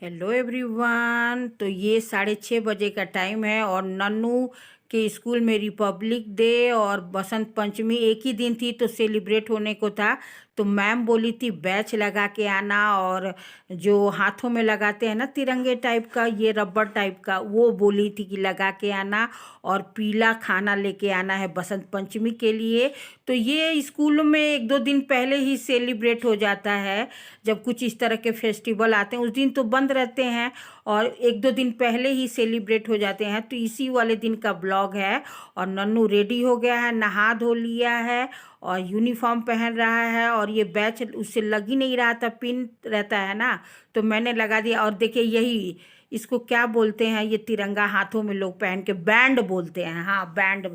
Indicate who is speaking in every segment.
Speaker 1: Hello everyone. तो ये 6:30 बजे का टाइम है और नन्नू के स्कूल में रिपब्लिक डे और बसंत पंचमी एक ही दिन थी तो सेलिब्रेट होने को था। तो मैम बोली थी बैच लगा के आना और जो हाथों में लगाते हैं ना तिरंगे टाइप का, ये रबर टाइप का, वो बोली थी कि लगा के आना और पीला खाना लेके आना है बसंत पंचमी के लिए। तो ये स्कूल में 1-2 दिन पहले ही सेलिब्रेट हो जाता है। जब कुछ इस तरह के फेस्टिवल आते हैं उस दिन तो बंद रहते हैं और 1-2 दिन पहले ही सेलिब्रेट हो जाते हैं। तो इसी वाले दिन का ब्लॉग है। और नन्नू रेडी हो गया है, नहा धो लिया है और यूनिफॉर्म पहन रहा है और ये बैच उससे लग ही नहीं रहा था, पिन रहता है ना, तो मैंने लगा दिया। और देखिए यही इसको क्या बोलते हैं, ये तिरंगा हाथों में लोग पहन के बैंड बोलते हैं, हाँ बैंड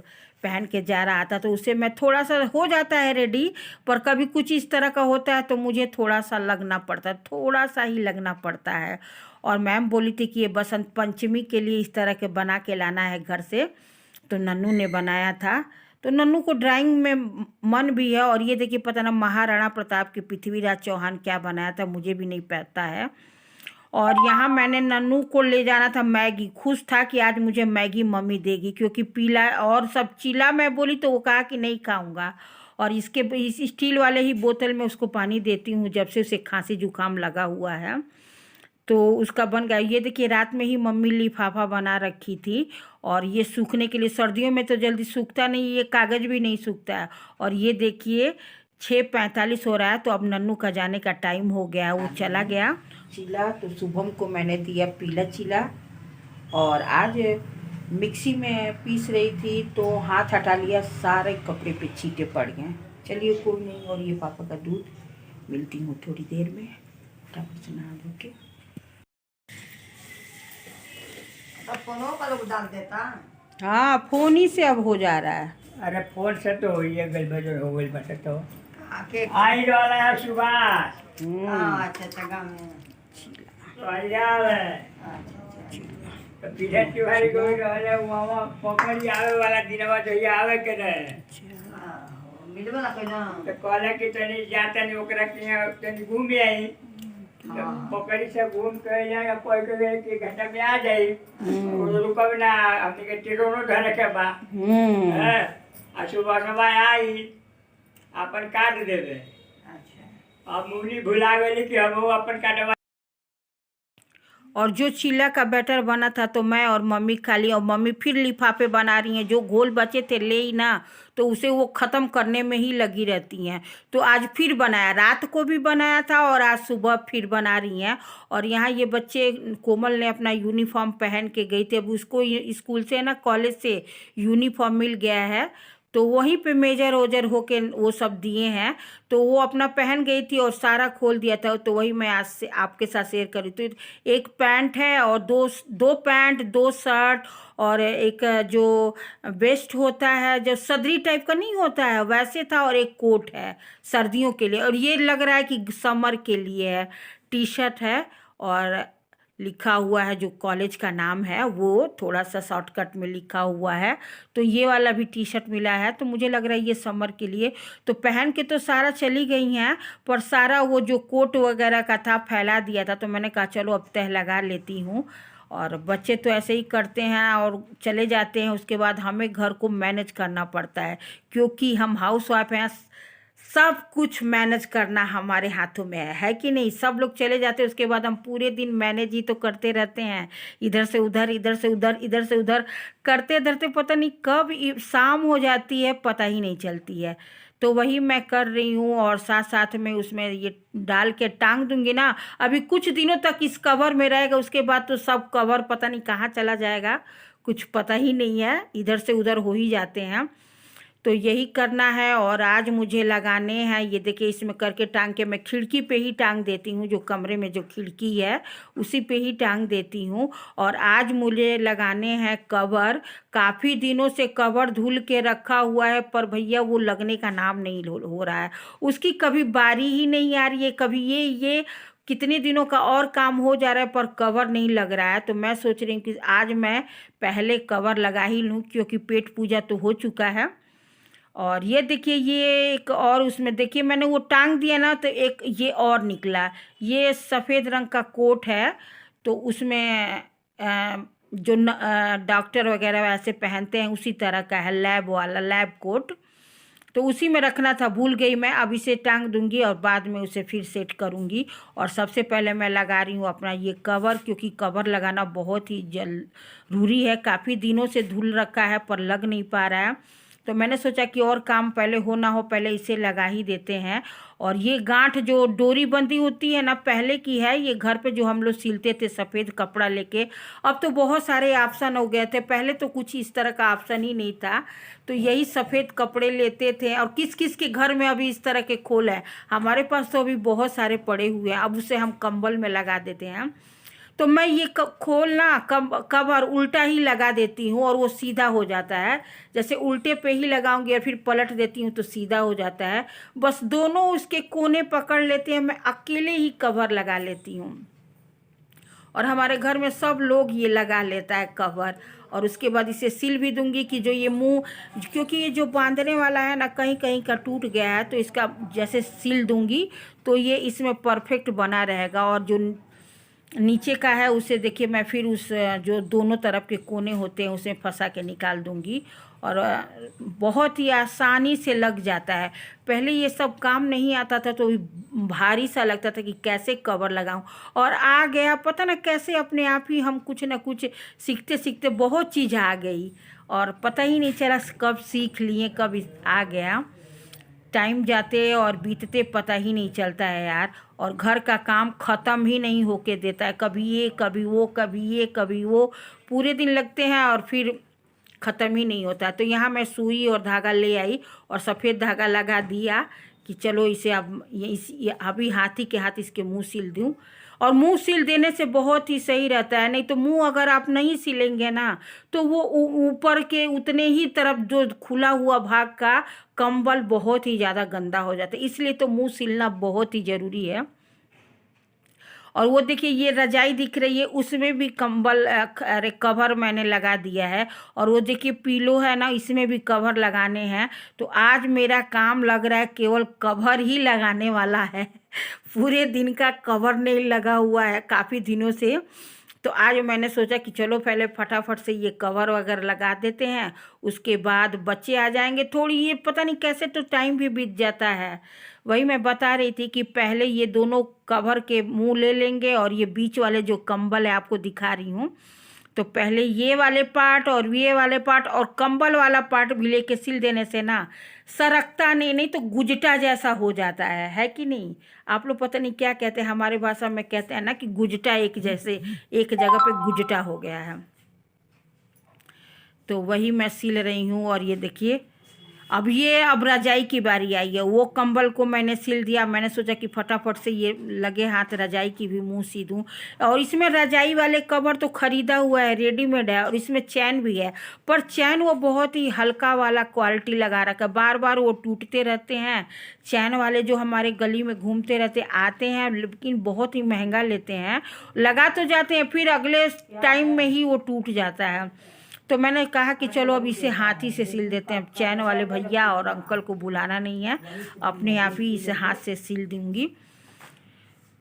Speaker 1: पहन के जा रहा था। तो उससे मैं थोड़ा सा हो जाता है रेडी, पर कभी कुछ इस तरह का होता है तो मुझे थोड़ा सा लगना पड़ता है, थोड़ा सा ही लगना पड़ता है। और मैम बोली थी कि ये बसंत पंचमी के लिए इस तरह के बना के लाना है घर से, तो नन्नू ने बनाया था। तो नन्नू को ड्राइंग में मन भी है। और ये देखिए पता ना महाराणा प्रताप के पृथ्वीराज चौहान क्या बनाया था, मुझे भी नहीं पता है। और यहाँ मैंने नन्नू को ले जाना था मैगी, खुश था कि आज मुझे मैगी मम्मी देगी, क्योंकि पीला और सब चीला मैं बोली तो वो कहा कि नहीं खाऊंगा। और इस स्टील वाले ही बोतल में उसको पानी देती हूँ जब से उसे खांसी जुकाम लगा हुआ है। तो उसका बन गया। ये देखिए रात में ही मम्मी लिफाफा बना रखी थी और ये सूखने के लिए, सर्दियों में तो जल्दी सूखता नहीं, ये कागज़ भी नहीं सूखता है। और ये देखिए 6:45 हो रहा है, तो अब नन्नू का जाने का टाइम हो गया, वो चला गया। चीला तो शुभम को मैंने दिया पीला चीला, और आज मिक्सी में पीस रही थी तो हाथ हटा लिया, सारे कपड़े पे छींटे पड़ गए। चलिए कोई नहीं। और ये पापा का दूध, मिलती हूँ थोड़ी देर में, फटाफट से नहा धो के।
Speaker 2: फोनों का लोग डाल देता।
Speaker 1: हाँ फोन ही से अब हो जा रहा है।
Speaker 3: अरे फोन से तो हुई है, गड़बड़ हो गई बस। तो
Speaker 2: आके
Speaker 3: आई वाला है सुभाष
Speaker 2: अच्छा अच्छा गाँव में
Speaker 3: तो आई है तो पीछे तिवारी को रहले मामा पकड़ी आवे वाला दिनवा जो ये आवे के रहे
Speaker 2: मिलबे ना कोई ना।
Speaker 3: तो कहले कि तनी जाते नहीं ओकरा के तनी घूम आई, पकड़ी से घूम के जाएगा कोई के 1 घंटा में आ जाई, रुकब ना हमने के टिरोनो धरे के बा है। आ सुबह सुबह आई अपन काट देवे।
Speaker 2: अच्छा
Speaker 3: अब मुनी भुला गई कि हम अपन काटवा।
Speaker 1: और जो चीला का बैटर बना था तो मैं और मम्मी खा ली, और मम्मी फिर लिफाफे बना रही हैं, जो घोल बचे थे ले ही ना, तो उसे वो ख़त्म करने में ही लगी रहती हैं। तो आज फिर बनाया, रात को भी बनाया था और आज सुबह फिर बना रही हैं। और यहाँ ये बच्चे, कोमल ने अपना यूनिफॉर्म पहन के गई थी, अब उसको स्कूल से ना कॉलेज से यूनिफॉर्म मिल गया है, तो वहीं पे मेजर ओजर होके वो सब दिए हैं। तो वो अपना पहन गई थी और सारा खोल दिया था, तो वही मैं आज से आपके साथ शेयर करी। तो एक पैंट है और दो पैंट, 2 शर्ट और एक जो वेस्ट होता है जो सदरी टाइप का नहीं होता है वैसे था, और एक कोट है सर्दियों के लिए, और ये लग रहा है कि समर के लिए है। टी शर्ट है और लिखा हुआ है जो कॉलेज का नाम है वो थोड़ा सा शॉर्टकट में लिखा हुआ है। तो ये वाला भी टी शर्ट मिला है, तो मुझे लग रहा है ये समर के लिए। तो पहन के तो सारा चली गई हैं, पर सारा वो जो कोट वगैरह का था फैला दिया था, तो मैंने कहा चलो अब तह लगा लेती हूँ। और बच्चे तो ऐसे ही करते हैं और चले जाते हैं, उसके बाद हमें घर को मैनेज करना पड़ता है, क्योंकि हम हाउस वाइफ हैं। सब कुछ मैनेज करना हमारे हाथों में है कि नहीं। सब लोग चले जाते हैं, उसके बाद हम पूरे दिन मैनेज ही तो करते रहते हैं, इधर से उधर, इधर से उधर, इधर से उधर करते धरते पता नहीं कब शाम हो जाती है, पता ही नहीं चलती है। तो वही मैं कर रही हूँ, और साथ साथ में उसमें ये डाल के टांग दूंगी ना। अभी कुछ दिनों तक इस कवर में रहेगा, उसके बाद तो सब कवर पता नहीं कहाँ चला जाएगा, कुछ पता ही नहीं है, इधर से उधर हो ही जाते हैं। तो यही करना है। और आज मुझे लगाने हैं, ये देखिए इसमें करके टांग के मैं खिड़की पे ही टांग देती हूँ, जो कमरे में जो खिड़की है उसी पे ही टांग देती हूँ। और आज मुझे लगाने हैं कवर। काफ़ी दिनों से कवर धुल के रखा हुआ है, पर भैया वो लगने का नाम नहीं हो रहा है, उसकी कभी बारी ही नहीं आ रही है, कभी ये कितने दिनों का और काम हो जा रहा है पर कवर नहीं लग रहा है। तो मैं सोच रही हूँ कि आज मैं पहले कवर लगा ही लूँ, क्योंकि पेट पूजा तो हो चुका है। और ये देखिए ये एक और उसमें देखिए मैंने वो टांग दिया ना, तो एक ये और निकला, ये सफ़ेद रंग का कोट है। तो उसमें जो डॉक्टर वगैरह वैसे पहनते हैं उसी तरह का है, लैब वाला लैब कोट। तो उसी में रखना था, भूल गई मैं। अब इसे टांग दूंगी और बाद में उसे फिर सेट करूंगी। और सबसे पहले मैं लगा रही हूँ अपना ये कवर, क्योंकि कवर लगाना बहुत ही जरूरी है। काफ़ी दिनों से धुल रखा है पर लग नहीं पा रहा है, तो मैंने सोचा कि और काम पहले हो ना हो, पहले इसे लगा ही देते हैं। और ये गांठ जो डोरी बंदी होती है ना, पहले की है ये, घर पे जो हम लोग सिलते थे सफ़ेद कपड़ा लेके। अब तो बहुत सारे ऑप्शन हो गए थे, पहले तो कुछ इस तरह का ऑप्शन ही नहीं था। तो यही सफ़ेद कपड़े लेते थे। और किस किस के घर में अभी इस तरह के खोल है? हमारे पास तो अभी बहुत सारे पड़े हुए हैं। अब उसे हम कंबल में लगा देते हैं। तो मैं ये खोल ना कवर उल्टा ही लगा देती हूँ और वो सीधा हो जाता है। जैसे उल्टे पे ही लगाऊंगी और फिर पलट देती हूँ तो सीधा हो जाता है। बस दोनों उसके कोने पकड़ लेते हैं, मैं अकेले ही कवर लगा लेती हूँ। और हमारे घर में सब लोग ये लगा लेता है कवर। और उसके बाद इसे सिल भी दूंगी कि जो ये मुंह, क्योंकि ये जो बांधने वाला है ना कहीं कहीं का टूट गया है, तो इसका जैसे सिल दूंगी तो ये इसमें परफेक्ट बना रहेगा। और जो नीचे का है उसे देखिए मैं फिर उस जो दोनों तरफ के कोने होते हैं उसे फंसा के निकाल दूंगी। और बहुत ही आसानी से लग जाता है। पहले ये सब काम नहीं आता था तो भारी सा लगता था कि कैसे कवर लगाऊं, और आ गया पता ना कैसे, अपने आप ही हम कुछ ना कुछ सीखते सीखते बहुत चीज़ आ गई और पता ही नहीं चला कब सीख लिए, कब आ गया। टाइम जाते और बीतते पता ही नहीं चलता है यार। और घर का काम ख़त्म ही नहीं होके देता है, कभी ये कभी वो, कभी ये कभी वो, पूरे दिन लगते हैं और फिर ख़त्म ही नहीं होता। तो यहाँ मैं सुई और धागा ले आई और सफ़ेद धागा लगा दिया कि चलो इसे अब ये अभी हाथी के हाथ इसके मुंह सिल दूँ। और मुंह सिल देने से बहुत ही सही रहता है, नहीं तो मुंह अगर आप नहीं सिलेंगे ना तो वो ऊपर के उतने ही तरफ जो खुला हुआ भाग का कंबल बहुत ही ज़्यादा गंदा हो जाता है। इसलिए तो मुंह सिलना बहुत ही ज़रूरी है। और वो देखिए ये रजाई दिख रही है, उसमें भी कंबल अरे कवर मैंने लगा दिया है। और वो देखिए पीलो है ना, इसमें भी कवर लगाने हैं। तो आज मेरा काम लग रहा है केवल कवर ही लगाने वाला है। पूरे दिन का कवर नहीं लगा हुआ है काफ़ी दिनों से। तो आज मैंने सोचा कि चलो पहले फटाफट से ये कवर वगैरह लगा देते हैं, उसके बाद बच्चे आ जाएंगे। थोड़ी ये पता नहीं कैसे तो टाइम भी बीत जाता है। वही मैं बता रही थी कि पहले ये दोनों कवर के मुंह ले लेंगे और ये बीच वाले जो कंबल है आपको दिखा रही हूँ, तो पहले ये वाले पार्ट और ये वाले पार्ट और कंबल वाला पार्ट भी लेके सिल देने से ना सरकता नहीं तो गुजटा जैसा हो जाता है कि नहीं? आप लोग पता नहीं क्या कहते हैं, हमारे भाषा में कहते हैं ना कि गुजटा, एक जैसे एक जगह पे गुजटा हो गया है। तो वही मैं सिल रही हूँ। और ये देखिए अब रजाई की बारी आई है। वो कंबल को मैंने सिल दिया, मैंने सोचा कि फटाफट से ये लगे हाथ रजाई की भी मुंह सी दूँ। और इसमें रजाई वाले कवर तो ख़रीदा हुआ है, रेडीमेड है, और इसमें चैन भी है। पर चैन वो बहुत ही हल्का वाला क्वालिटी लगा रखा है, बार बार वो टूटते रहते हैं। चैन वाले जो हमारे गली में घूमते रहते आते हैं, लेकिन बहुत ही महंगा लेते हैं। लगा तो जाते हैं फिर अगले टाइम में ही वो टूट जाता है। तो मैंने कहा कि चलो अब इसे हाथ ही से सिल देते हैं। चैन वाले भैया और अंकल को बुलाना नहीं है, अपने आप ही इसे हाथ से सिल दूंगी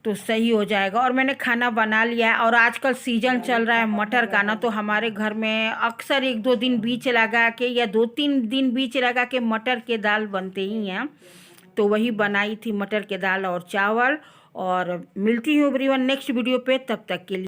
Speaker 1: तो सही हो जाएगा। और मैंने खाना बना लिया है। और आजकल सीजन चल रहा है मटर का ना, तो हमारे घर में अक्सर 1-2 दिन बीच लगा के या 2-3 दिन बीच लगा के मटर के दाल बनते ही हैं। तो वही बनाई थी, मटर के दाल और चावल। और मिलती हूँ एवरीवन नेक्स्ट वीडियो पे, तब तक के लिए।